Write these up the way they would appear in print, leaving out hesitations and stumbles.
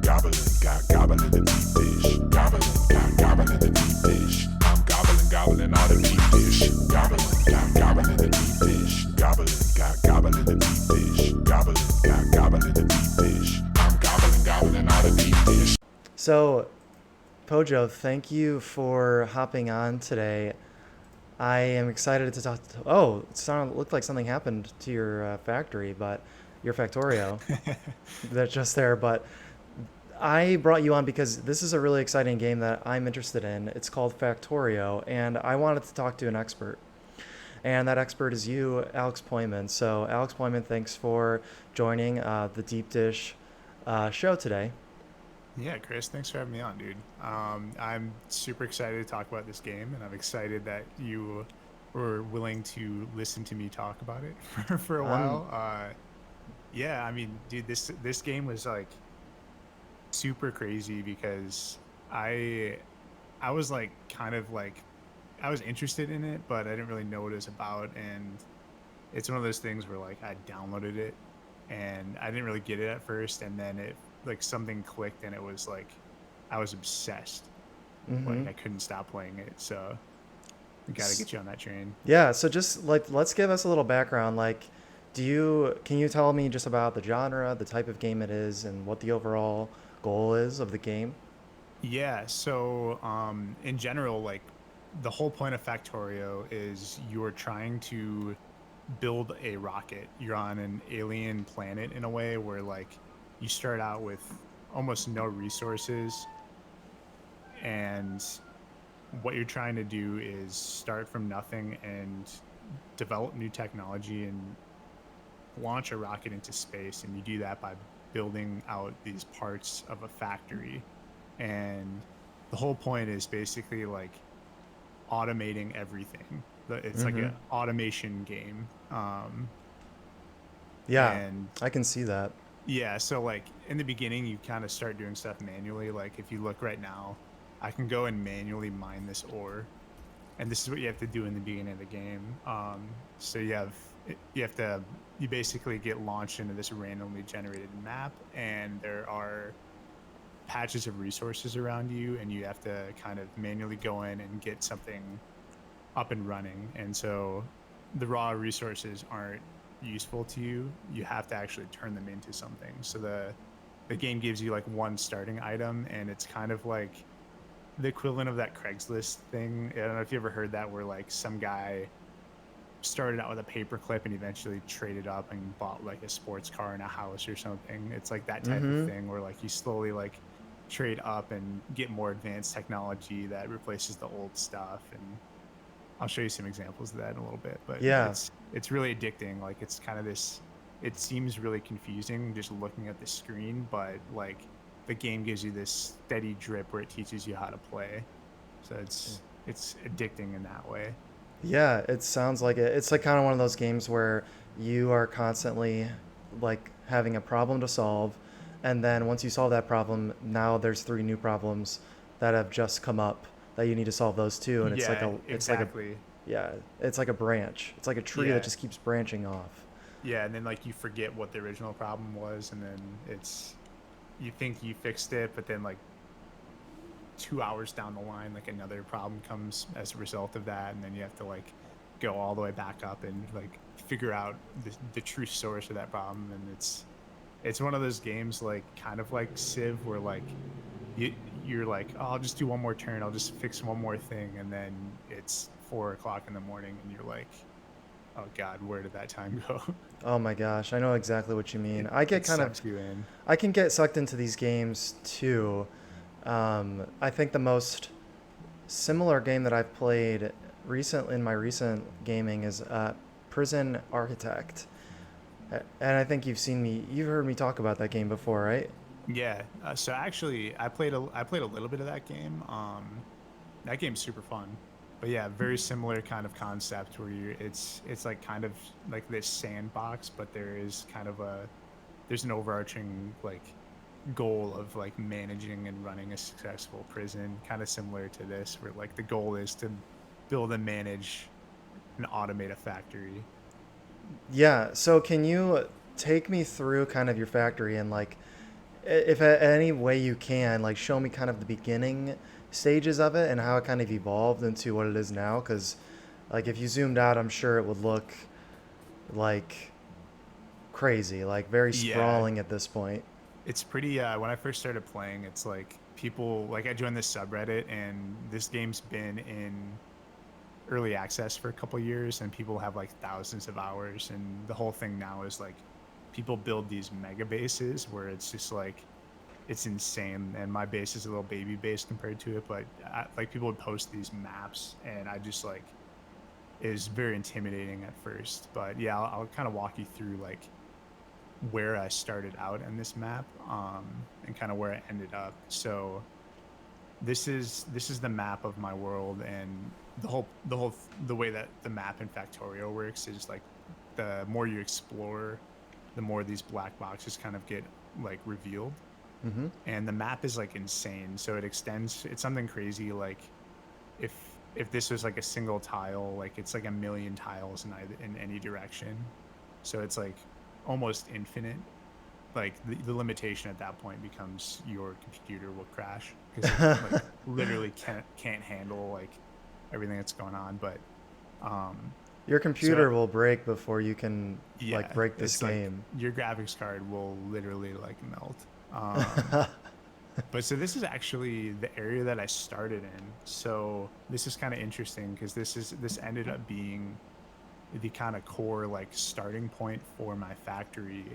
Gobbling, got gobbling the deep dish. Gobbling, got gobbling the deep dish. I'm gobbling all the deep dish. Gobbling, got gobbling the deep dish. Gobbling, got gobbling the deep dish. Gobbling, got gobbling the deep dish. I'm gobbling all the deep dish. So, Pojo, thank you for hopping on today. I am excited to talk. Looked like something happened to your factory, but your Factorio. That's just there. But I brought you on because this is a really exciting game that I'm interested in. It's called Factorio, and I wanted to talk to an expert. And that expert is you, Alex Pojman. So, Alex Pojman, thanks for joining the Deep Dish show today. Yeah, Chris, thanks for having me on, dude. I'm super excited to talk about this game, and I'm excited that you were willing to listen to me talk about it for a Um, while. Yeah, I mean, dude, this game was like super crazy because I I was like kind of like I was interested in it, but I didn't really know what it was about, and it's one of those things where like I downloaded it and I didn't really get it at first, and then it like something clicked and it was like I was obsessed. mm-hmm. Like I couldn't stop playing it. So I got to get you on that train. Yeah, so just like let's give us a little background. Like, can you tell me just about the genre, the type of game it is, and what the overall goal is of the game? Yeah, so in general, like the whole point of Factorio is you're trying to build a rocket. You're on an alien planet in a way where like you start out with almost no resources, and what you're trying to do is start from nothing and develop new technology and launch a rocket into space. And you do that by building out these parts of a factory. And the whole point is basically like automating everything. It's like Mm-hmm. an automation game. Yeah, And I can see that. yeah, so like in the beginning, you kind of start doing stuff manually. Like if you look right now, I can go and manually mine this ore, and this is what you have to do in the beginning of the game. So you basically get launched into this randomly generated map, and there are patches of resources around you, and you have to kind of manually go in and get something up and running. And so the raw resources aren't useful to you. You have to actually turn them into something. So the game gives you like one starting item, and it's kind of like the equivalent of that Craigslist thing. I don't know if you ever heard that, where like some guy started out with a paperclip and eventually traded up and bought like a sports car and a house or something. It's like that type of Mm-hmm. thing where like you slowly like trade up and get more advanced technology that replaces the old stuff. And I'll show you some examples of that in a little bit, but Yeah, it's really addicting. Like it's kind of this, it seems really confusing just looking at the screen, but like the game gives you this steady drip where it teaches you how to play. So it's addicting in that way. yeah, it sounds like it. It's like kind of one of those games where you are constantly like having a problem to solve, and then once you solve that problem, now there's three new problems that have just come up that you need to solve those two, and Yeah, it's like a exactly. yeah, it's like a branch. It's like a tree that Yeah. just keeps branching off. Yeah, and then like you forget what the original problem was, and then you think you fixed it, but then like 2 hours down the line, like another problem comes as a result of that, and then you have to like go all the way back up and like figure out the true source of that problem. And it's one of those games like kind of like Civ, where like you're like, oh, I'll just do one more turn, I'll just fix one more thing, and then it's 4 o'clock in the morning, and you're like, oh god, where did that time go? Oh my gosh, I know exactly what you mean. it I get it kind of sucks you in. I can get sucked into these games too. I think the most similar game that I've played recent in my recent gaming is Prison Architect. And I think you've heard me talk about that game before, right? Yeah. So actually, I played a little bit of that game. That game's super fun. But yeah, very similar kind of concept where it's like kind of like this sandbox, but there's an overarching like goal of like managing and running a successful prison, kind of similar to this, where like the goal is to build and manage and automate a factory. Yeah, so can you take me through kind of your factory and like If any way you can, like, show me kind of the beginning stages of it and how it kind of evolved into what it is now. Because, like, if you zoomed out, I'm sure it would look like crazy, like very Yeah, sprawling at this point. it's pretty. When I first started playing, it's like people like I joined this subreddit, and this game's been in early access for a couple years, and people have like thousands of hours. And the whole thing now is like people build these mega bases where it's just like it's insane. And my base is a little baby base compared to it, but like people would post these maps, and I just like it was very intimidating at first. But yeah, I'll kind of walk you through like where I started out in this map, and kind of where I ended up. So this is the map of my world, and the way that the map in Factorio works is like the more you explore, the more these black boxes kind of get like revealed. Mm-hmm. And the map is like insane, so it extends. It's something crazy. Like if if this was like a single tile, like it's like a million tiles in any direction. So it's like almost infinite. Like the limitation at that point becomes your computer will crash because it like literally can't handle like everything that's going on. But um Your so computer will break before you can like yeah, break this it's like game. your graphics card will literally like melt. But so this is actually the area that I started in. So this is kind of interesting because this ended up being the kind of core like starting point for my factory,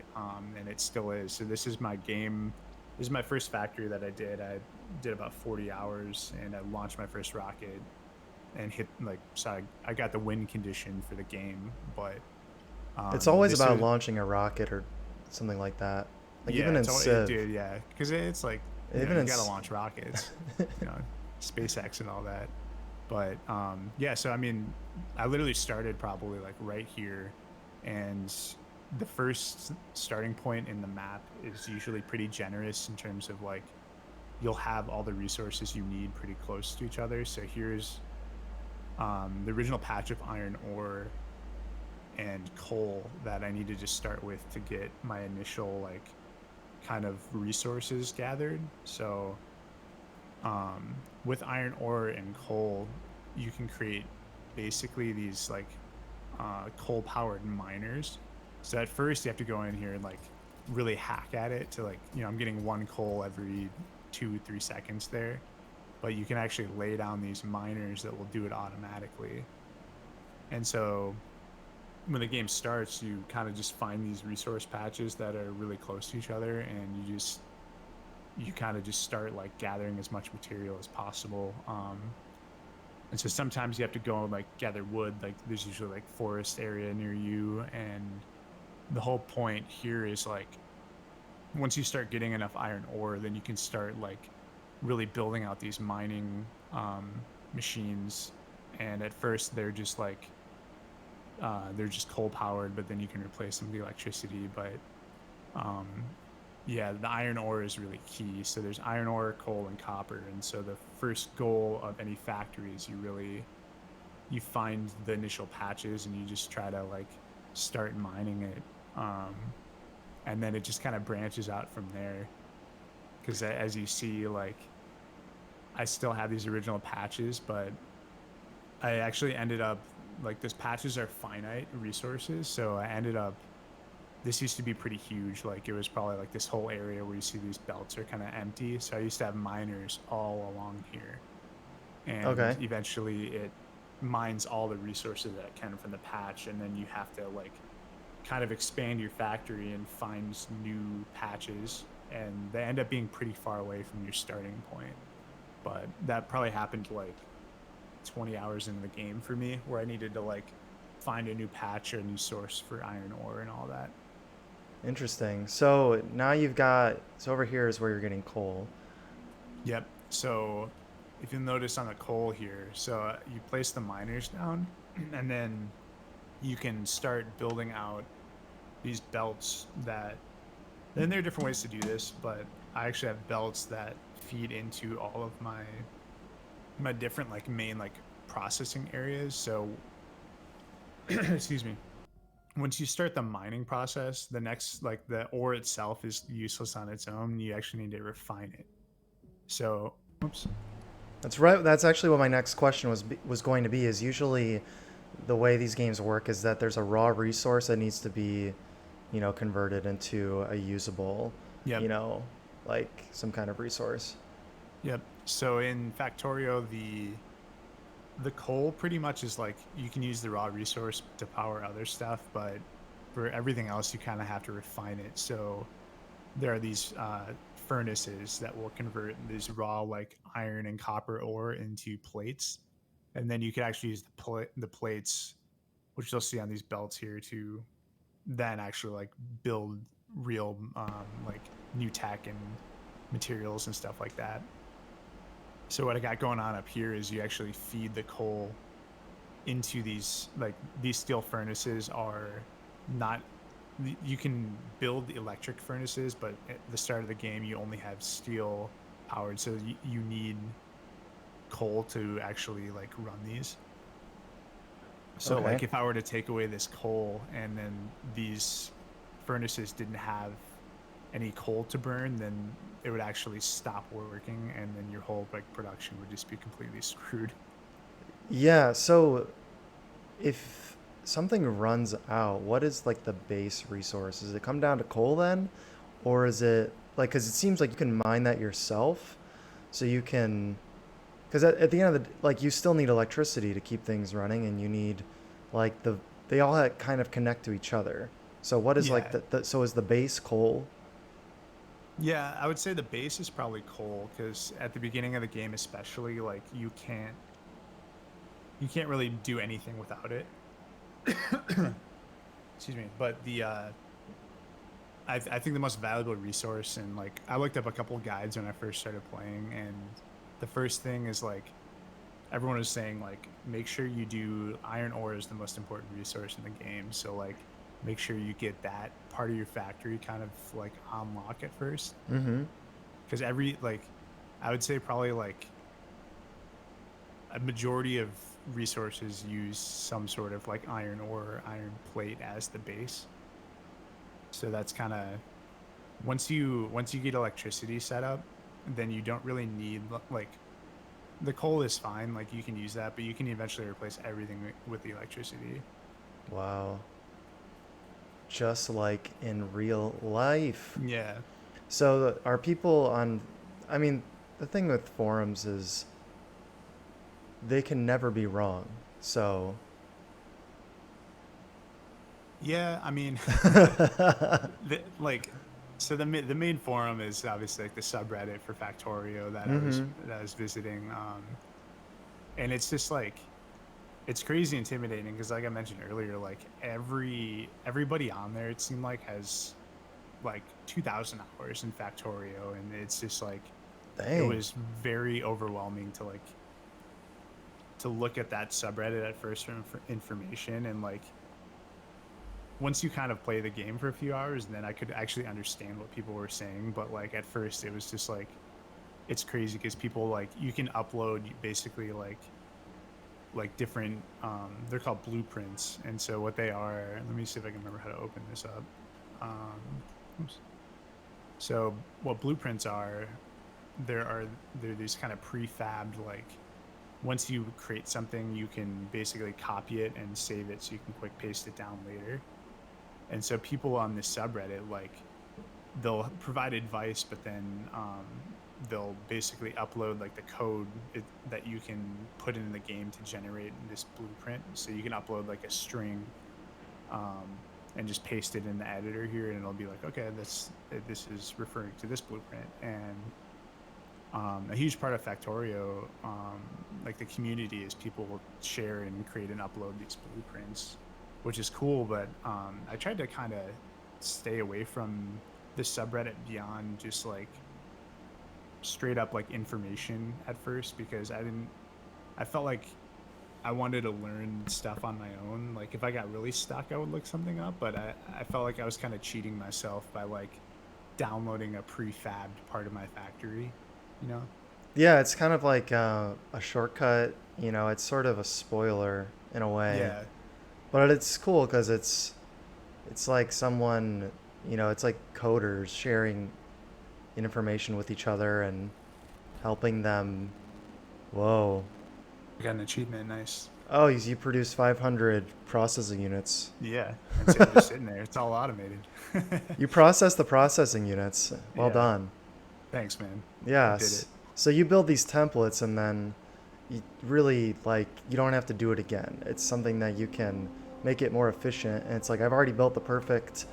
and it still is. So this is my game. This is my first factory that I did. I did about 40 hours, and I launched my first rocket and hit like so I got the win condition for the game. But It's always this about was launching a rocket or something like that. Like yeah, even in Civ. dude, yeah, because it's like Even you in got to launch rockets, you know, SpaceX and all that. But yeah, so I mean, I literally started probably like right here, and the first starting point in the map is usually pretty generous in terms of like you'll have all the resources you need pretty close to each other. So here's the original patch of iron ore and coal that I need to just start with to get my initial like kind of resources gathered. So with iron ore and coal, you can create basically these like coal powered miners. So at first you have to go in here and like really hack at it to like, you know, I'm getting one coal every 2-3 seconds there, but you can actually lay down these miners that will do it automatically. And so when the game starts, you kind of just find these resource patches that are really close to each other, and you kind of just start like gathering as much material as possible. And so sometimes you have to go and like gather wood. Like there's usually like forest area near you, and the whole point here is like once you start getting enough iron ore, then you can start like really building out these mining machines. And at first they're just coal powered, but then you can replace them with electricity. But um, yeah, the iron ore is really key. So there's iron ore, coal, and copper. And so the first goal of any factory is you find the initial patches and you just try to like start mining it. And then it just kind of branches out from there. Because as you see, like I still have these original patches, but I actually ended up like those patches are finite resources. So I ended up this used to be pretty huge. Like it was probably like this whole area where you see these belts are kind of empty. So I used to have miners all along here, and Okay. eventually it mines all the resources that it can from the patch, and then you have to like kind of expand your factory and find new patches, and they end up being pretty far away from your starting point. But that probably happened like 20 hours into the game for me, where I needed to like find a new patch or a new source for iron ore and all that. Interesting. So now you've got, so over here is where you're getting coal. Yep. So if you'll notice on the coal here, so you place the miners down, and then you can start building out these belts that, then there are different ways to do this, but I actually have belts that feed into all of my different like main like processing areas. So excuse me. once you start the mining process, the next, like, the ore itself is useless on its own. You actually need to refine it. So, oops. That's right. That's actually what my next question was going to be. Is usually the way these games work is that there's a raw resource that needs to be, converted into a usable, Yep. you know, like some kind of resource. Yep. So in Factorio, the coal pretty much is like you can use the raw resource to power other stuff, but for everything else, you kind of have to refine it. So there are these furnaces that will convert these raw like iron and copper ore into plates, and then you can actually use the plates, which you'll see on these belts here, to then actually like build real like new tech and materials and stuff like that. So what I got going on up here is you actually feed the coal into these steel furnaces are not, you can build electric furnaces, but at the start of the game you only have steel powered, so you need coal to actually like run these. So Okay. like if I were to take away this coal and then these furnaces didn't have any coal to burn, then it would actually stop working, and then your whole like production would just be completely screwed. Yeah. So if something runs out, what is like the base resource? Does it come down to coal then, or is it like because it seems like you can mine that yourself, so you can because at the end of the like you still need electricity to keep things running, and you need like they all kind of connect to each other. So what is like Yeah. so is the base coal? Yeah, I would say the base is probably coal, because at the beginning of the game especially, like you can't really do anything without it. Excuse me. But I think the most valuable resource, and like I looked up a couple guides when I first started playing, and the first thing is like everyone was saying like make sure you do iron ore is the most important resource in the game. So like make sure you get that part of your factory kind of like on lock at first, Mm-hmm. because every like I would say probably like a majority of resources use some sort of like iron ore or iron plate as the base. So that's kind of, once you get electricity set up, then you don't really need like the coal is fine, like you can use that, but you can eventually replace everything with the electricity. Wow. Just like in real life. Yeah. So are people on? I mean, the thing with forums is they can never be wrong. So. Yeah, I mean, like, so the main forum is obviously like the subreddit for Factorio that Mm-hmm. I was visiting, and it's just like it's crazy intimidating, because like I mentioned earlier, like everybody on there it seemed like has like 2,000 hours in Factorio, and it's just like it Dang. was very overwhelming to like to look at that subreddit at first for information, and like once you kind of play the game for a few hours, then I could actually understand what people were saying. But like at first, it was just like it's crazy, because people like you can upload basically like different they're called blueprints, and so what they are, let me see if I can remember how to open this up. Oops. So what blueprints are, there these kind of prefabbed, like once you create something you can basically copy it and save it so you can quick paste it down later. And so people on this subreddit, like they'll provide advice, but then they'll basically upload like the code that you can put in the game to generate this blueprint. So you can upload like a string um, and just paste it in the editor here, and it'll be like, okay, this is referring to this blueprint. And a huge part of Factorio, like the community, is people will share and create and upload these blueprints, which is cool. But I tried to kind of stay away from the subreddit beyond just like straight up like information at first, because I felt like I wanted to learn stuff on my own. Like if I got really stuck, I would look something up, but I felt like I was kind of cheating myself by like downloading a prefabbed part of my factory, you know? Yeah, it's kind of like a shortcut. It's sort of a spoiler in a way, Yeah. but it's cool because it's It's like someone, it's like coders sharing information with each other and helping them. Whoa. I got an achievement. Nice. Oh, you produce 500 processing units. Yeah, and so just sitting there. It's all automated. You process the processing units. Well Yeah. done. Thanks, man. I did Yes. it. So you build these templates and then you really like you don't have to do it again. It's something that you can make it more efficient. And it's like I've already built the perfect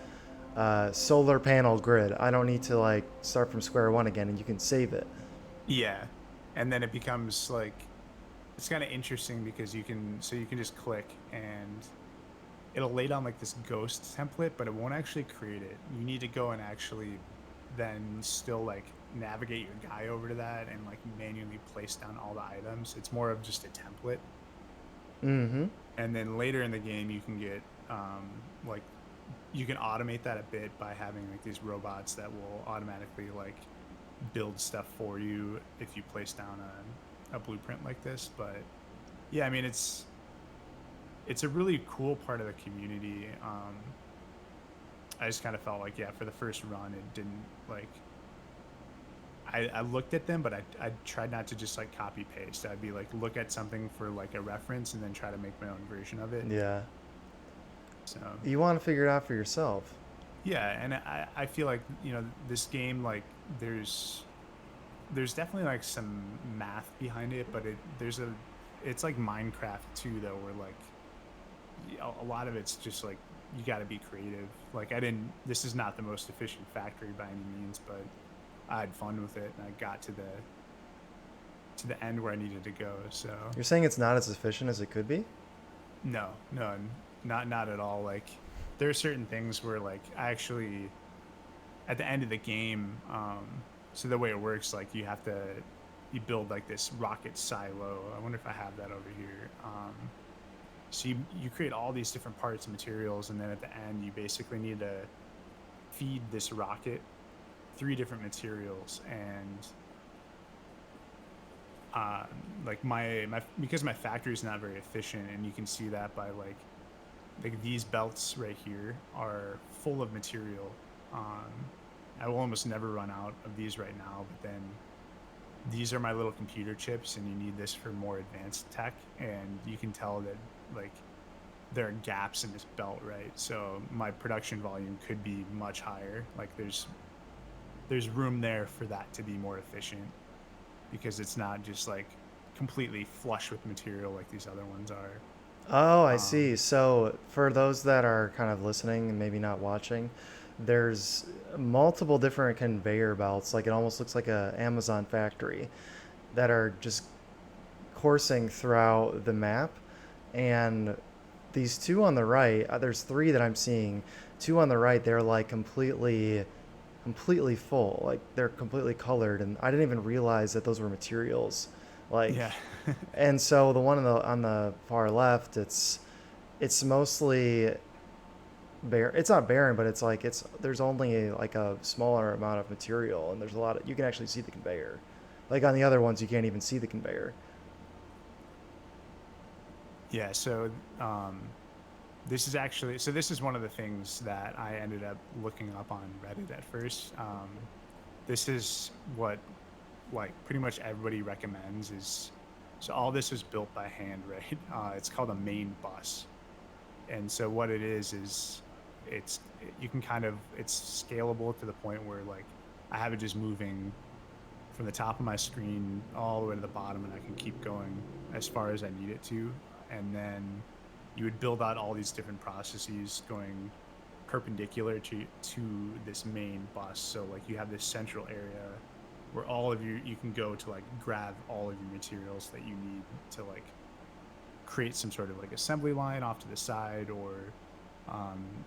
solar panel grid. I don't need to like start from square one again, and you can save it. Yeah, and then it becomes like it's kind of interesting because you can just click and it'll lay down like this ghost template, but it won't actually create it. You need to go and actually then still like navigate your guy over to that and like manually place down all the items. It's more of just a template. Mm-hmm. And then later in the game you can get like you can automate that a bit by having like these robots that will automatically like build stuff for you if you place down a blueprint like this. But yeah, I mean it's a really cool part of the community. I just kind of felt like, yeah, for the first run it didn't like I looked at them, but I tried not to just like copy paste. I'd be like look at something for like a reference and then try to make my own version of it. Yeah. So You want to figure it out for yourself. yeah, and I feel like, you know, this game, like there's definitely like some math behind it, but it's like Minecraft too though, where like a lot of it's just like you got to be creative. Like this is not the most efficient factory by any means, but I had fun with it and I got to the end where I needed to go. So You're saying it's not as efficient as it could be? no, not at all. Like there are certain things where like I actually at the end of the game, so the way it works, like you build like this rocket silo. I wonder if I have that over here. So you create all these different parts and materials, and then at the end you basically need to feed this rocket 3 different materials. And like my because my factory is not very efficient, and you can see that by like these belts right here are full of material. I will almost never run out of these right now, but then these are my little computer chips, and you need this for more advanced tech, and you can tell that like there are gaps in this belt, right? So my production volume could be much higher. Like there's room there for that to be more efficient, because it's not just like completely flush with material like these other ones are. Oh, I see. So for those that are kind of listening and maybe not watching, there's multiple different conveyor belts. Like it almost looks like a Amazon factory that are just coursing throughout the map. And these 2 on the right, there's 3 that I'm seeing. 2 on the right, they're like completely full. Like they're completely colored, and I didn't even realize that those were materials. Like, Yeah. and so the one on the far left, it's mostly bare. It's not barren, but it's like there's only like a smaller amount of material, and there's a lot of you can actually see the conveyor. Like on the other ones, you can't even see the conveyor. Yeah, so this is one of the things that I ended up looking up on Reddit at first. This is what like pretty much everybody recommends is, so all this was built by hand, right? It's called a main bus. And so what it is it's scalable to the point where like I have it just moving from the top of my screen all the way to the bottom, and I can keep going as far as I need it to. And then you would build out all these different processes going perpendicular to this main bus. So like you have this central area where all of you can go to like grab all of your materials that you need to like create some sort of like assembly line off to the side, or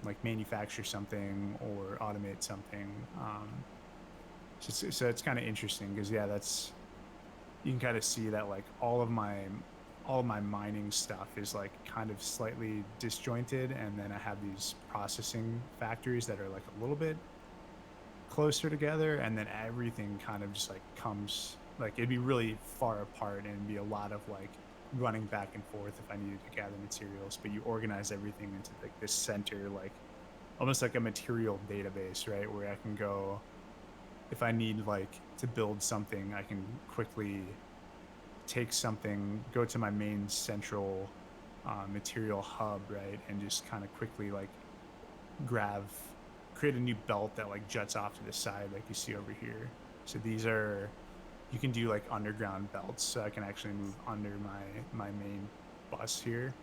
like manufacture something or automate something. So it's kind of interesting because yeah, you can kind of see that like all of my mining stuff is like kind of slightly disjointed, and then I have these processing factories that are like a little bit closer together, and then everything kind of just like comes like it'd be really far apart, and it'd be a lot of like running back and forth if I needed to gather materials. But you organize everything into like this center like almost like a material database, right? Where I can go, if I need like to build something, I can quickly take something, go to my main central material hub, right? And just kind of quickly like grab, create a new belt that like juts off to the side like you see over here. So these are, you can do like underground belts, so I can actually move under my main bus here.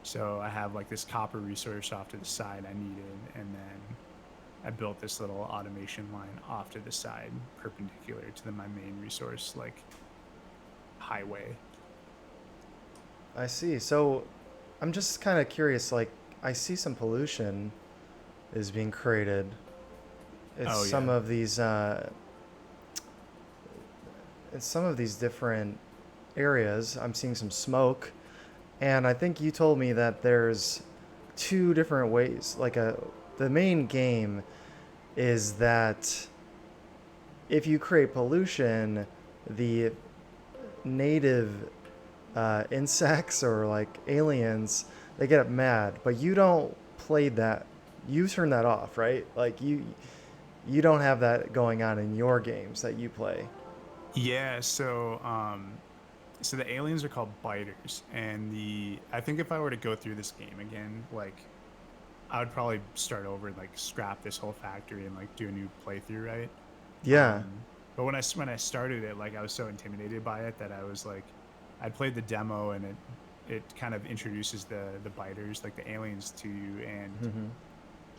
So I have like this copper resource off to the side I needed, and then I built this little automation line off to the side perpendicular to my main resource like highway. I see. So I'm just kind of curious. Like, I see some pollution is being created. It's Oh some yeah. of these. In some of these different areas, I'm seeing some smoke, and I think you told me that there's two different ways. The main game is that if you create pollution, the native insects or like aliens, they get mad, but you don't play that. You turn that off, right? Like you don't have that going on in your games that you play. Yeah, so the aliens are called biters, and the I think if I were to go through this game again, like I would probably start over and like scrap this whole factory and like do a new playthrough, right? Yeah. But when I started it, like I was so intimidated by it that I was like, I played the demo, and it kind of introduces the biters, like the aliens to you, and Hmm.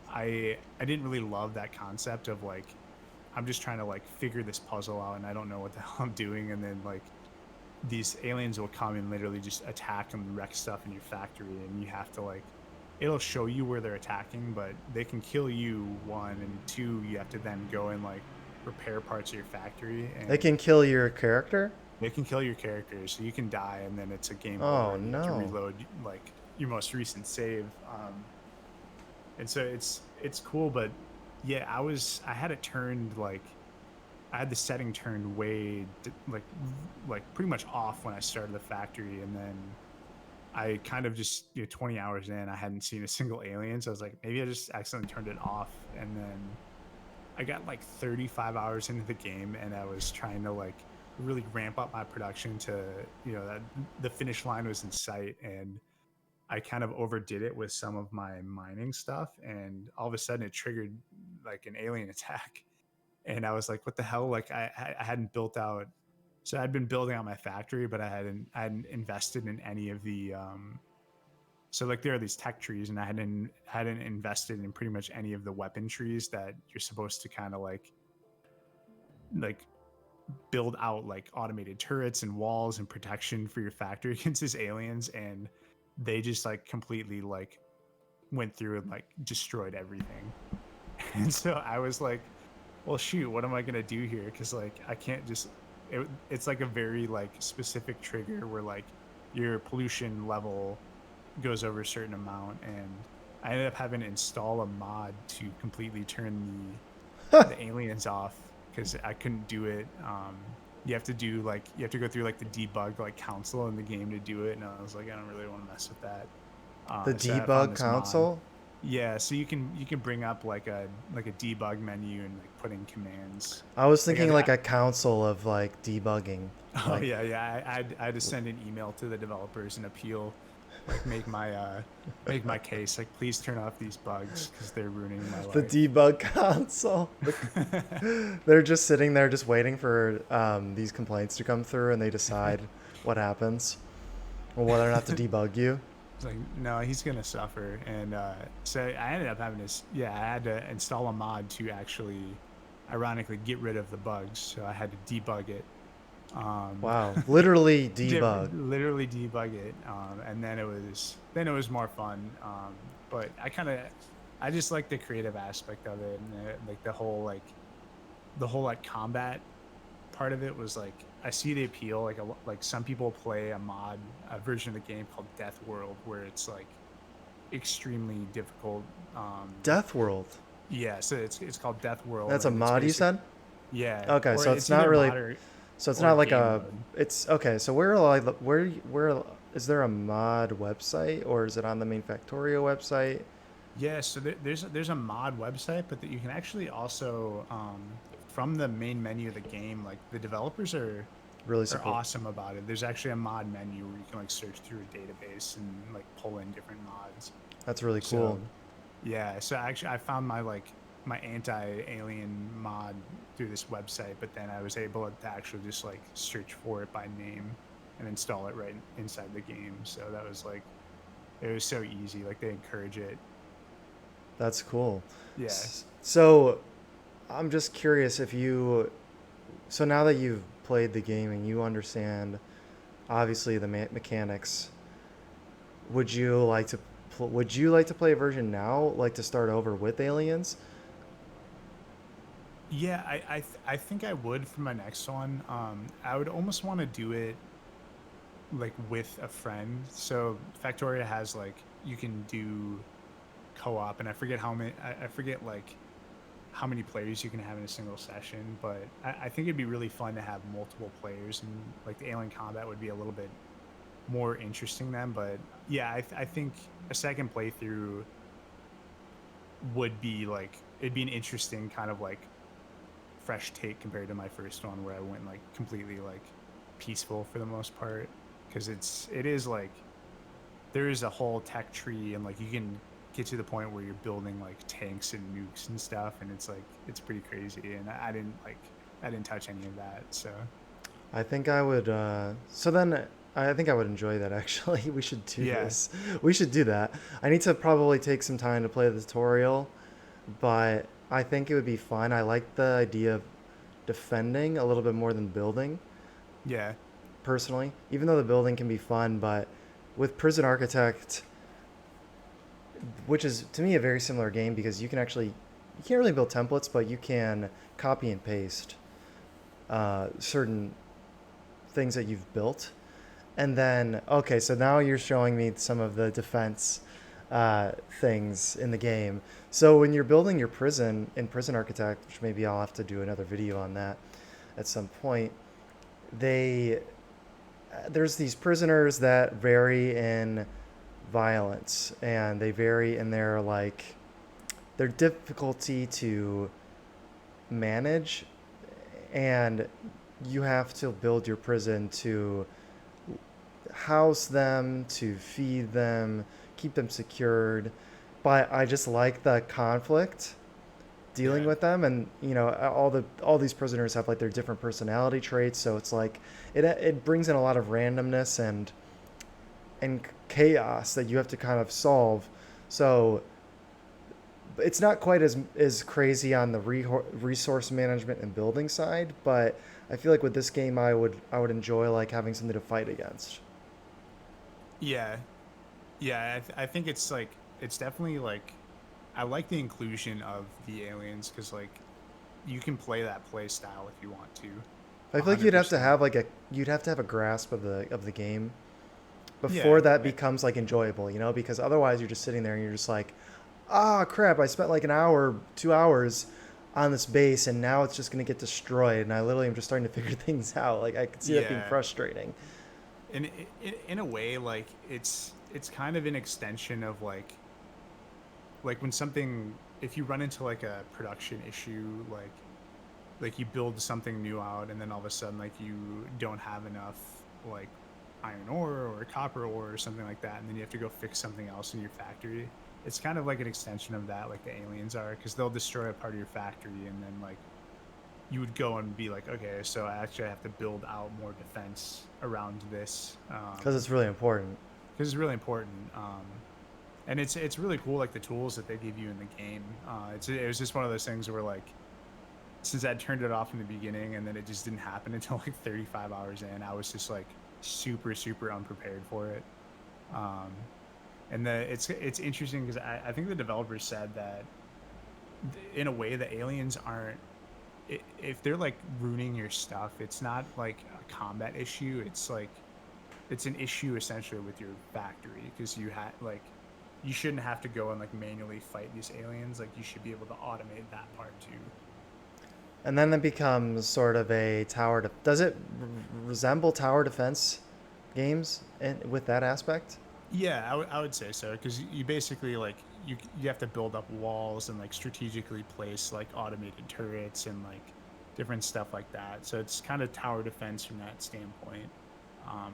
I didn't really love that concept of like I'm just trying to like figure this puzzle out and I don't know what the hell I'm doing, and then like these aliens will come and literally just attack and wreck stuff in your factory, and you have to like, it'll show you where they're attacking, but they can kill you, one, and two, you have to then go and like repair parts of your factory, They and can kill your character? they can kill your characters, so you can die and then it's a game over Oh and you have to no. reload like your most recent save. And so it's cool, but yeah, I had it turned like, I had the setting turned like pretty much off when I started the factory, and then I kind of just 20 hours in, I hadn't seen a single alien, so I was like, maybe I just accidentally turned it off, and then I got like 35 hours into the game, and I was trying to like really ramp up my production to that the finish line was in sight, and I kind of overdid it with some of my mining stuff, and all of a sudden it triggered like an alien attack. And I was like, what the hell? Like I hadn't built out, so I'd been building out my factory, but I hadn't invested in any of the so like there are these tech trees, and I hadn't invested in pretty much any of the weapon trees that you're supposed to kind of like build out like automated turrets and walls and protection for your factory against these aliens, and they just like completely like went through and like destroyed everything. And so I was like, well shoot, what am I gonna do here? Because like I can't just it's like a very like specific trigger where like your pollution level goes over a certain amount, and I ended up having to install a mod to completely turn the aliens off because I couldn't do it. You have to go through like the debug like console in the game to do it, and I was like, I don't really want to mess with that. The So I found debug this mod. console? Yeah, so you can bring up like a debug menu and like put in commands. I was Like thinking like a console of like debugging. oh Like yeah, I had to send an email to the developers and appeal, like make my case, like please turn off these bugs because they're ruining my the life. debug console. They're just sitting there just waiting for these complaints to come through, and they decide what happens or whether or not to debug you. It's like, no, he's gonna suffer, and so I ended up having to. Yeah, I had to install a mod to actually, ironically, get rid of the bugs. So I had to debug it. Wow, literally debug. Literally debug it, and then it was more fun. But I just like the creative aspect of it, and like the whole like combat part of it was like I see the appeal. Like some people play a version of the game called Death World, where it's like extremely difficult. Death World. Yeah, so it's called Death World. That's a And it's mod, you said? yeah. Okay, Or so it's not either really. mod So it's or not like game a. mode. It's okay. So where is there a mod website, or is it on the main Factorio website? Yeah, so there's a mod website, but that you can actually also from the main menu of the game, like the developers Really are support. awesome about it. There's actually a mod menu where you can like search through a database and like pull in different mods. That's really So cool. yeah, so actually I found my anti-alien mod through this website, but then I was able to actually just like search for it by name and install it right inside the game. So that was like it was so easy. Like they encourage it. That's cool. Yeah. So I'm just curious if you. So now that you've played the game and you understand, obviously the mechanics, would you like to? Would you like to play a version now, like to start over with aliens? Yeah, I think I would for my next one. I would almost want to do it like with a friend. So Factorio has like you can do co-op, and I forget how many. I forget like how many players you can have in a single session, but I think it'd be really fun to have multiple players, and like the alien combat would be a little bit more interesting then. But yeah, I think a second playthrough would be like it'd be an interesting kind of like fresh take compared to my first one where I went like completely like peaceful for the most part because it is like there is a whole tech tree and like you can get to the point where you're building like tanks and nukes and stuff and it's like it's pretty crazy and I didn't touch any of that so I think I would. So then, I think I would enjoy that. Actually, we should do yeah this. We should do that. I need to probably take some time to play the tutorial, but I think it would be fun. I like the idea of defending a little bit more than building, yeah personally. Even though the building can be fun, but with Prison Architect, which is to me a very similar game because you can't really build templates, but you can copy and paste certain things that you've built. And then, okay, so now you're showing me some of the defense things in the game. So when you're building your prison in Prison Architect, which maybe I'll have to do another video on that at some point, they there's these prisoners that vary in violence and they vary in their difficulty to manage, and you have to build your prison to house them, to feed them, keep them secured. But I just like the conflict dealing yeah with them, and all these prisoners have like their different personality traits, so it's like it brings in a lot of randomness and chaos that you have to kind of solve. So it's not quite as crazy on the resource management and building side, but I feel like with this game I would enjoy like having something to fight against. yeah yeah I think it's like it's definitely like I like the inclusion of the aliens because like you can play that play style if you want to I feel like 100%. you'd have to have a grasp of the game before Yeah, that becomes like enjoyable, because otherwise you're just sitting there and you're just like, ah, crap, I spent like an hour, 2 hours on this base and now it's just going to get destroyed. And I literally am just starting to figure things out. Like I could see that being yeah. frustrating. And in a way, like it's kind of an extension of like when something if you run into like a production issue, like you build something new out and then all of a sudden like you don't have enough like iron ore or copper ore or something like that, and then you have to go fix something else in your factory. It's kind of like an extension of that, like the aliens are, because they'll destroy a part of your factory and then like you would go and be like, okay, so I actually have to build out more defense around this Because it's really important. because it's really important. And it's really cool, like the tools that they give you in the game. It was just one of those things where like since I'd turned it off in the beginning and then it just didn't happen until like 35 hours in, I was just like super unprepared for it. Um, and it's interesting because I think the developers said that in a way the aliens aren't if they're like ruining your stuff, it's not like a combat issue. It's like it's an issue essentially with your factory because you had like you shouldn't have to go and like manually fight these aliens. Like you should be able to automate that part too. And then it becomes sort of a does it resemble tower defense games with that aspect? Yeah, I would say so because you basically like you have to build up walls and like strategically place like automated turrets and like different stuff like that. So it's kind of tower defense from that standpoint. Um,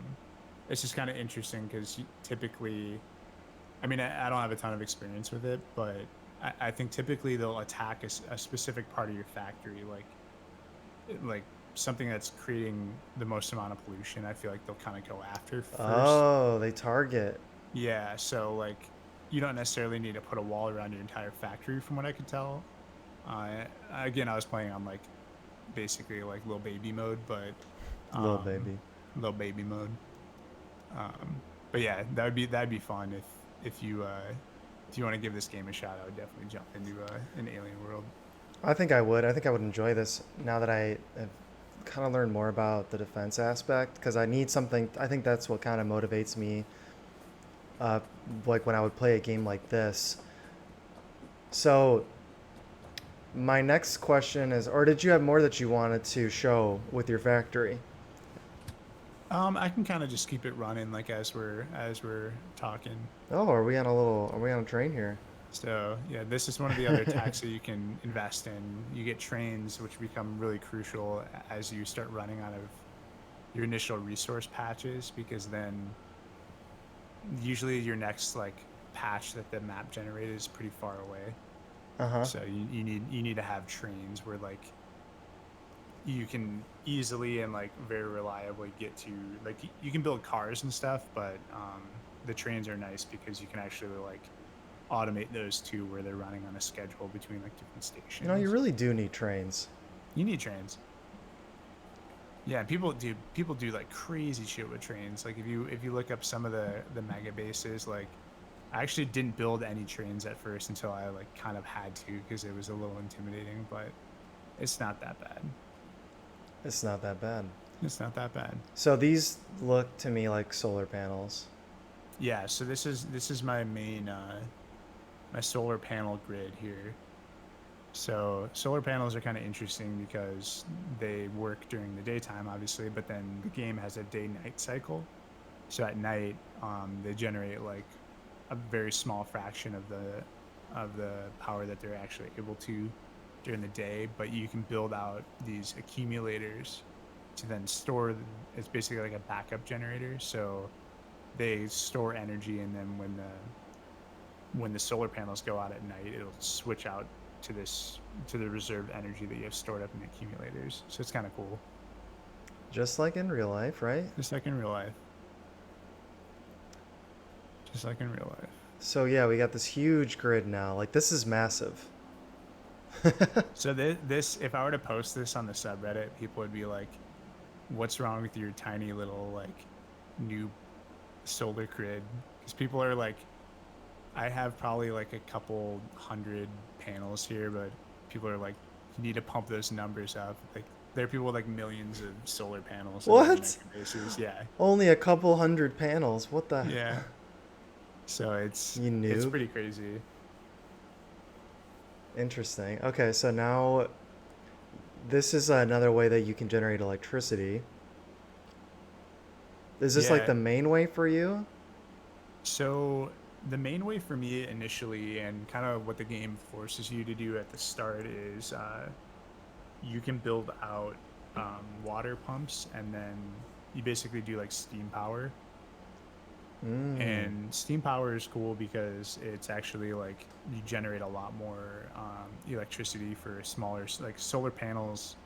it's just kind of interesting because typically, I mean, I don't have a ton of experience with it, but I think typically they'll attack a specific part of your factory, like something that's creating the most amount of pollution. I feel like they'll kind of go after first. Oh, they target. Yeah, so like you don't necessarily need to put a wall around your entire factory, from what I could tell. Again, I was playing on like basically like little baby mode, but Little um, baby. little baby mode. But yeah, that'd be fun if you want to give this game a shot. I would definitely jump into an Alien World. I think I would. I think I would enjoy this now that I have kind of learned more about the defense aspect because I need something. I think that's what kind of motivates me. Like when I would play a game like this. So my next question is, or did you have more that you wanted to show with your factory? I can kind of just keep it running like as we're talking. Oh, are we on a train here? So yeah, this is one of the other techs that you can invest in. You get trains, which become really crucial as you start running out of your initial resource patches, because then usually your next like patch that the map generated is pretty far away. Uh-huh. So you need to have trains where like you can easily and like very reliably get to, like, you can build cars and stuff, but the trains are nice because you can actually like automate those too, where they're running on a schedule between like different stations. You know, you really do need trains. You need trains. Yeah, people do like crazy shit with trains. Like if you look up some of the mega bases, like I actually didn't build any trains at first until I like kind of had to, because it was a little intimidating, but it's not that bad. It's not that bad. It's not that bad. So these look to me like solar panels. Yeah, so this is my main my solar panel grid here. So solar panels are kind of interesting because they work during the daytime, obviously, but then the game has a day-night cycle. So at night, they generate like a very small fraction of the power that they're actually able to during the day. But you can build out these accumulators to then store. It's basically like a backup generator. So they store energy, and then when the solar panels go out at night, it'll switch out to the reserved energy that you have stored up in the accumulators. So it's kind of cool. Just like in real life, right? Just like in real life. Just like in real life. So yeah, we got this huge grid now. Like this is massive. So this, if I were to post this on the subreddit, people would be like, "What's wrong with your tiny little like new solar grid?" Because people are like, I have probably like a couple hundred panels here, but people are like, you need to pump those numbers up. Like there are people with like millions of solar panels. What? Bases. Yeah. Only a couple hundred panels. What the? Yeah. So it's You it's noob. pretty crazy. Interesting. Okay, so now this is another way that you can generate electricity. Is this like Yeah. the main way for you? So the main way for me initially, and kind of what the game forces you to do at the start, is you can build out water pumps, and then you basically do like steam power. Mm. And steam power is cool because it's actually like you generate a lot more electricity for smaller, like solar panels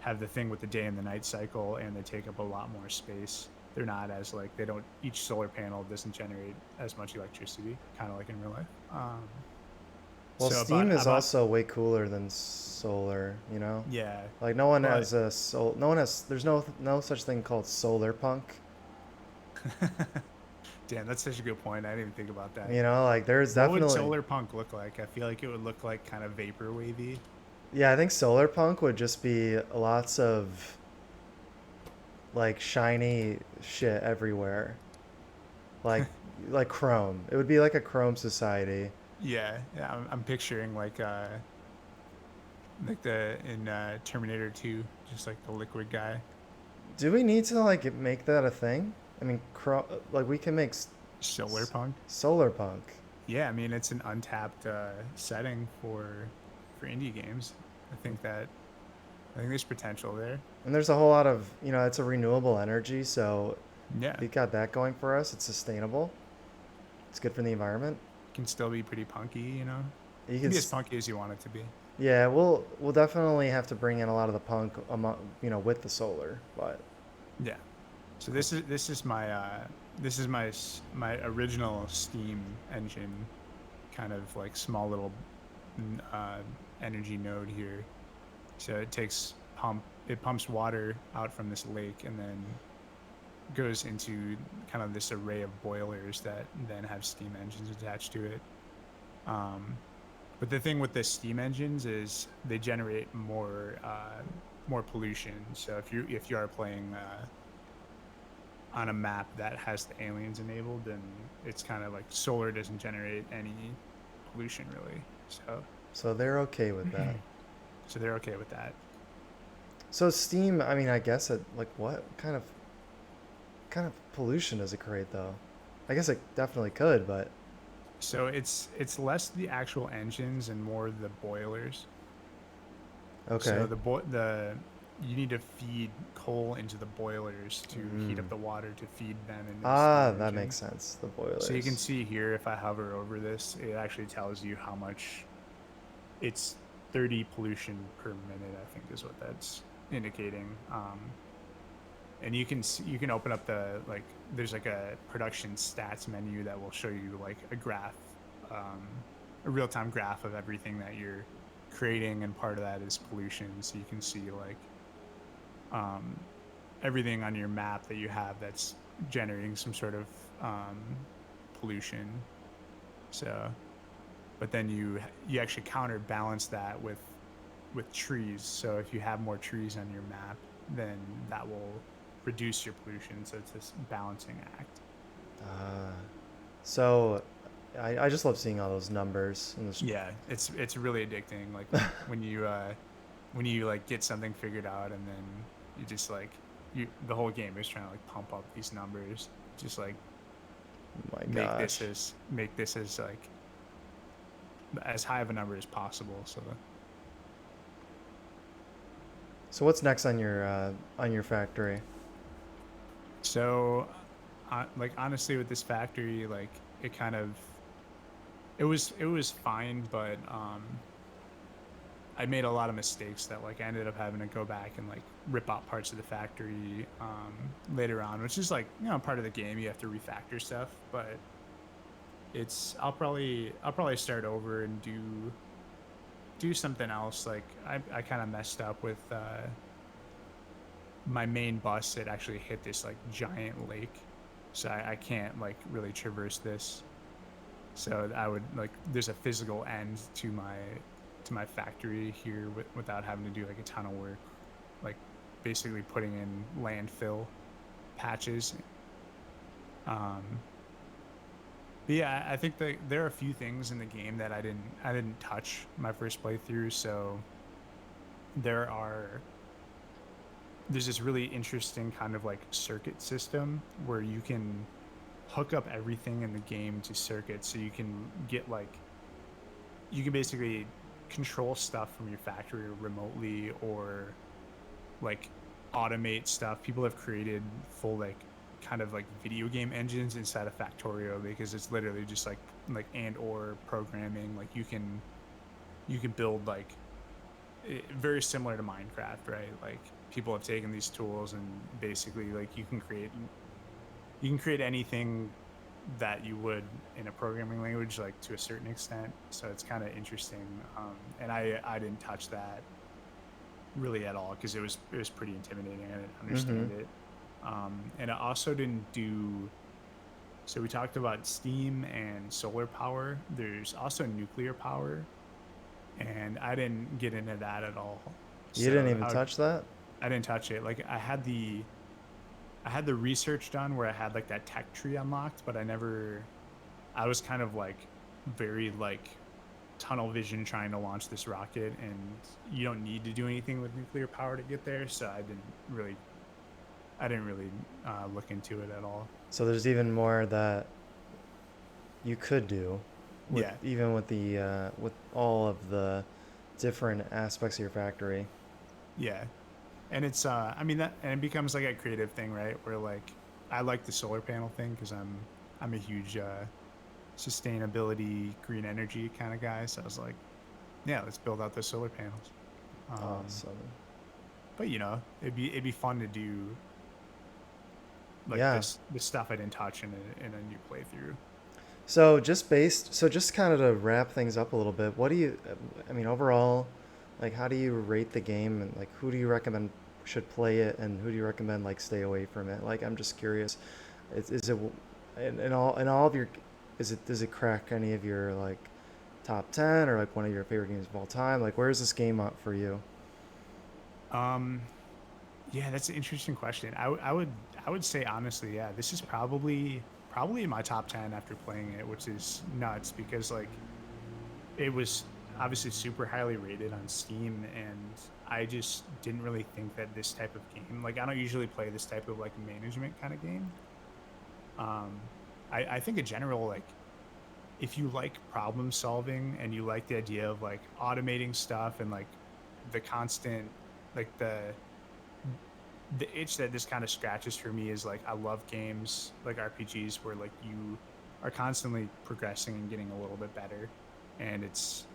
have the thing with the day and the night cycle, and they take up a lot more space. They're not as like, they don't, each solar panel doesn't generate as much electricity, kind of like in real life. Well, So steam is about also way cooler than solar, you know? yeah. Like no one But- has no one has, there's no such thing called solar punk. Damn, that's such a good point. I didn't even think about that. You know, like there's What would definitely solar punk look like? I feel like it would look like kind of vapor wavy. Yeah, I think solar punk would just be lots of like shiny shit everywhere. Like like chrome. It would be like a chrome society. Yeah, I'm picturing like the in Terminator 2, just like the liquid guy. Do we need to like make that a thing? I mean, like we can make Solar punk. solar punk. Yeah, I mean it's an untapped setting for indie games. I think that I think there's potential there. And there's a whole lot of, it's a renewable energy, so Yeah, we got that going for us. It's sustainable. It's good for the environment. can still be pretty punky, you know. You Can can, be as punky as you want it to be. yeah, we'll definitely have to bring in a lot of the punk, with the solar, but Yeah. So this is my original Steam engine, kind of like small little uh, energy node here. So it pumps water out from this lake and then goes into kind of this array of boilers that then have steam engines attached to it. Um, but the thing with the steam engines is they generate more pollution. So if you are playing on a map that has the aliens enabled, then it's kind of like solar doesn't generate any pollution really. so they're okay with that. So they're okay with that. So steam, I mean, I guess it like what kind of pollution does it create though? I guess it definitely could, but So it's less the actual engines and more the boilers. okay. So the you need to feed coal into the boilers to heat up the water to feed them into the Ah, steam that engine. makes sense. The boilers. So you can see here if I hover over this, it actually tells you how much it's 30 pollution per minute, I think is what that's indicating. And you can open up there's like a production stats menu that will show you like a graph, a real-time graph of everything that you're creating, and part of that is pollution. So you can see like everything on your map that you have that's generating some sort of pollution. So, but then you actually counterbalance that with trees. So if you have more trees on your map, then that will reduce your pollution. So it's this balancing act. Ah, so I just love seeing all those numbers and Yeah, it's really addicting. Like when you like get something figured out, and then you just like the whole game is trying to like pump up these numbers, just like my make gosh. make this as high of a number as possible. So what's next on your factory? So like honestly with this factory, like it kind of it was fine, but I made a lot of mistakes that like I ended up having to go back and like rip out parts of the factory later on, which is like, you know, part of the game. You have to refactor stuff, but I'll probably start over and do something else. Like I kind of messed up with my main bus. It actually hit this like giant lake, so I can't like really traverse this. So I would like there's a physical end to my factory here without having to do like a ton of work, like basically putting in landfill patches. But yeah, I think that there are a few things in the game that I didn't touch my first playthrough. So there's this really interesting kind of like circuit system where you can hook up everything in the game to circuits, so you can get like you can basically control stuff from your factory remotely, or like automate stuff. People have created full like kind of like video game engines inside of Factorio, because it's literally just like and or programming. Like you can build like very similar to Minecraft, right? Like people have taken these tools and basically like you can create anything that you would in a programming language, like to a certain extent. So it's kind of interesting. And I didn't touch that really at all, because it was pretty intimidating. I didn't understand it. And I also didn't do. So we talked about steam and solar power. There's also nuclear power, and I didn't get into that at all. You didn't even touch that? I didn't touch it. Like I had the research done where I had like that tech tree unlocked, but I was kind of like very like tunnel vision trying to launch this rocket, and you don't need to do anything with nuclear power to get there. So I didn't really look into it at all. So there's even more that you could do. with Yeah. even with the with all of the different aspects of your factory. Yeah. And it's I mean that, and it becomes like a creative thing, right? Where like I like the solar panel thing because I'm a huge sustainability, green energy kind of guy. So I was like, yeah, let's build out those solar panels. Awesome. But you know, it'd be fun to do like Yeah. this stuff I didn't touch in a new playthrough. So just kind of to wrap things up a little bit, what do you, I mean, overall, like, how do you rate the game, and like, who do you recommend should play it, and who do you recommend like stay away from it? Like, I'm just curious, is it in all of your, is it does it crack any of your like top 10 or like one of your favorite games of all time? Like, where's this game at for you? Um, yeah, that's an interesting question. I would say honestly, yeah, this is probably in my top 10 after playing it, which is nuts because like it was obviously super highly rated on Steam, and I just didn't really think that this type of game, like I don't usually play this type of like management kind of game. Um, I think in general, like if you like problem solving and you like the idea of like automating stuff and like the constant, like the itch that this kind of scratches for me is like I love games like RPGs where like you are constantly progressing and getting a little bit better, and it's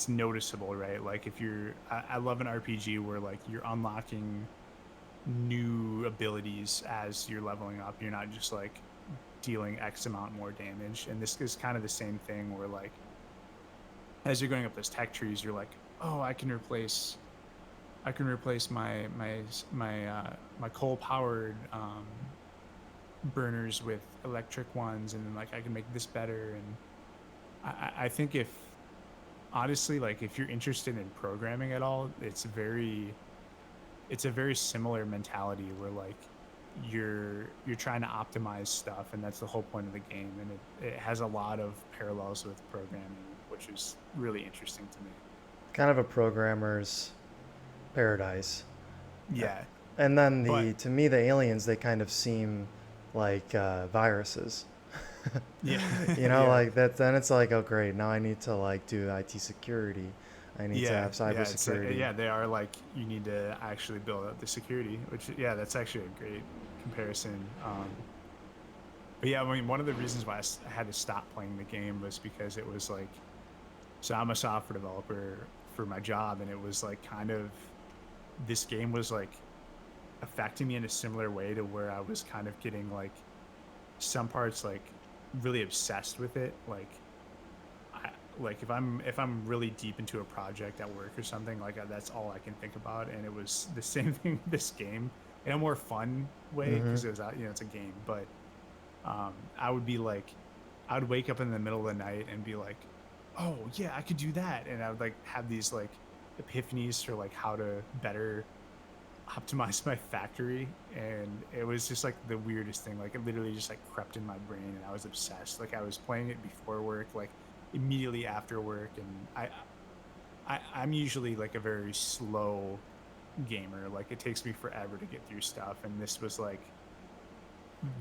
noticeable, right? Like if I love an RPG where like you're unlocking new abilities as you're leveling up. You're not just like dealing X amount more damage. And this is kind of the same thing where like as you're going up those tech trees, you're like, oh, I can replace my coal powered burners with electric ones, and then like I can make this better. And I think if honestly, like if you're interested in programming at all, it's a very similar mentality where like you're trying to optimize stuff, and that's the whole point of the game. And it has a lot of parallels with programming, which is really interesting to me. Kind of a programmer's paradise. Yeah, And then but to me, the aliens, they kind of seem like viruses. yeah, You know, yeah. like that. Then it's like, oh great, now I need to like do IT security. I need to Yeah, have yeah, it's cybersecurity. yeah, they are like you need to actually build up the security, which yeah, that's actually a great comparison. But yeah, I mean, one of the reasons why I had to stop playing the game was because it was like, so I'm a software developer for my job, and it was like kind of this game was like affecting me in a similar way to where I was kind of getting like some parts like really obsessed with it, I, like if I'm really deep into a project at work or something, like that's all I can think about. And it was the same thing with this game in a more fun way Mm-hmm. because it was it's a game. But I would be like, I would wake up in the middle of the night and be like, oh yeah, I could do that, and I would like have these like epiphanies for like how to better optimize my factory. And it was just like the weirdest thing. Like it literally just like crept in my brain, and I was obsessed. Like I was playing it before work, like immediately after work. And I'm usually like a very slow gamer. Like it takes me forever to get through stuff, and this was like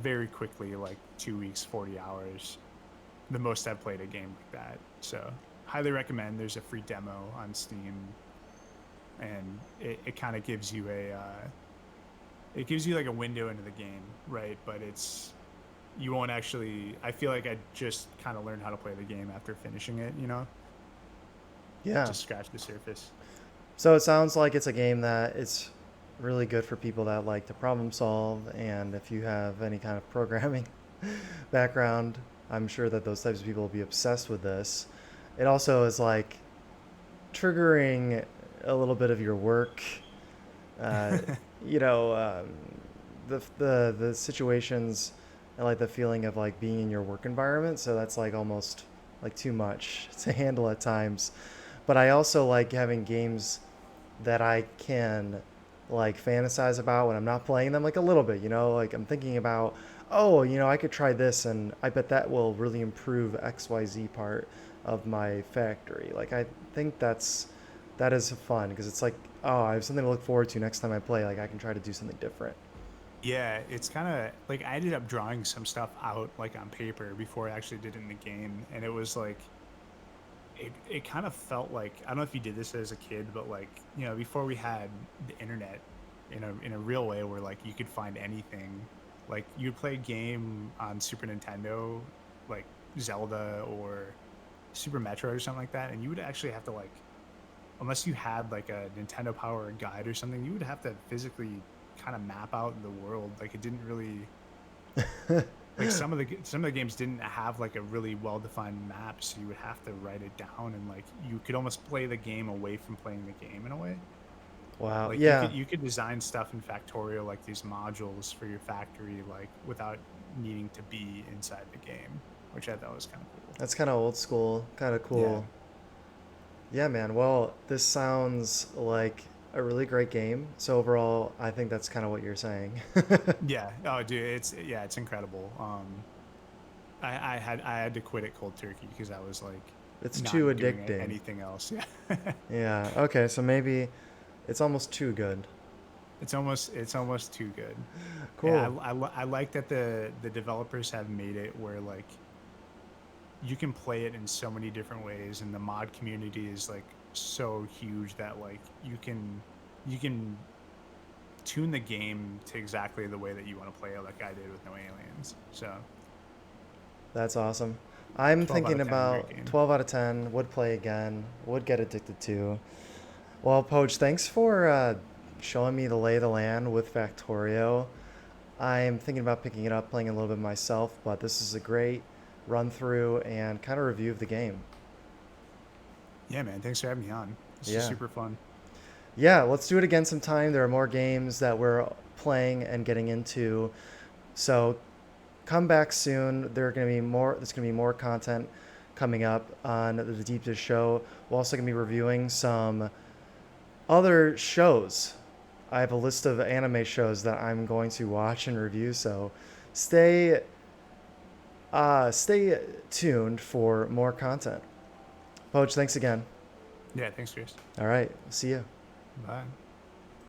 very quickly, like 2 weeks, 40 hours, the most I've played a game like that. So highly recommend. There's a free demo on Steam, and it kind of gives you it gives you like a window into the game, right? But you won't actually, I feel like I just kind of learned how to play the game after finishing it, Yeah. just scratch the surface. So it sounds like it's a game that it's really good for people that like to problem solve, and if you have any kind of programming background, I'm sure that those types of people will be obsessed with this. It also is like triggering a little bit of your work. Uh, you know, the situations and like the feeling of like being in your work environment. So that's like almost like too much to handle at times. But I also like having games that I can like fantasize about when I'm not playing them, like a little bit, like I'm thinking about, oh, I could try this and I bet that will really improve XYZ part of my factory. Like I think that is fun because it's like, oh, I have something to look forward to next time I play. Like I can try to do something different. Yeah, it's kind of like I ended up drawing some stuff out like on paper before I actually did it in the game, and it was like it kind of felt like I don't know if you did this as a kid, but like before we had the internet in a real way where like you could find anything, like you'd play a game on Super Nintendo, like Zelda or Super Metroid or something like that, and you would actually have to like unless you had like a Nintendo Power guide or something, you would have to physically kind of map out the world. Like it didn't really like some of the games didn't have like a really well defined map, so you would have to write it down and like you could almost play the game away from playing the game in a way. Wow. Like Yeah. you could design stuff in Factorio like these modules for your factory like without needing to be inside the game, which I thought was kind of cool. That's kind of old school, kind of Yeah. cool. Yeah, man. Well, this sounds like a really great game. So overall, I think that's kind of what you're saying. Yeah. Oh, dude, it's incredible. I had to quit it cold turkey because I was like It's too not doing addicting. anything else. Yeah. Yeah. Okay. So maybe it's almost too good. It's almost too good. Yeah, Cool. I like that the developers have made it where like you can play it in so many different ways, and the mod community is like so huge that like you can tune the game to exactly the way that you want to play it, like I did with No Aliens. So That's awesome. I'm 12 out thinking of 10, great about game. 12 out of 10. Would play again. Would get addicted to. Well, Poach, thanks for showing me the lay of the land with Factorio. I'm thinking about picking it up, playing a little bit myself, but this is a great run through and kind of review of the game. Yeah, man. Thanks for having me on. This is Yeah. super fun. Yeah, let's do it again sometime. There are more games that we're playing and getting into. So come back soon. There's gonna be more content coming up on the Deep Dish Show. We're also gonna be reviewing some other shows. I have a list of anime shows that I'm going to watch and review, so stay stay tuned for more content. Poach, thanks again. Yeah, thanks, Chris. All right, see you. Bye.